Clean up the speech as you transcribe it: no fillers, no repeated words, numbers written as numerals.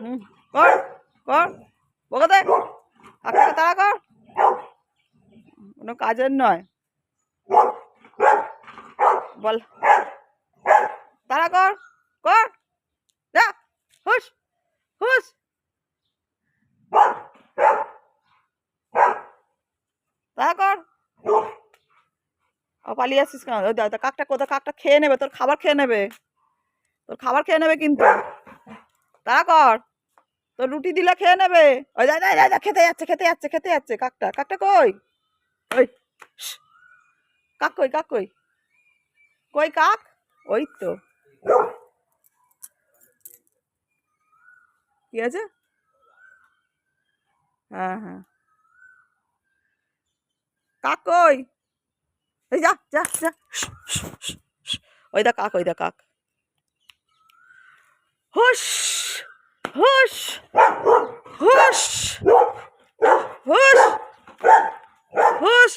হুম, কর কর বকে দে, কাকটাকে তাড়া কর। কোনো কাজের নয়, বল তাড়া কর, কর যা, হুস হুস। তাড়া কর। পালিয়ে আসছিস কেন? ওই দেখ, কাকটা কোথা, কাকটা খেয়ে নেবে, তোর খাবার খেয়ে নেবে, তোর খাবার খেয়ে নেবে কিন্তু। তাড়া কর, তোর রুটি দিলে খেয়ে নেবে। ওই যা যা যা, খেতে যাচ্ছে খেতে যাচ্ছে খেতে যাচ্ছে। কাকটা, কাকটা কই? ওই কাক কই, কাক কই, কই কাক? ওই তো, কি আছে? হ্যাঁ হ্যাঁ, কাক কই? এই যা যা যা। ওই দা কাক, ওই দা কাক। হুস হুস হুস হুস হুস।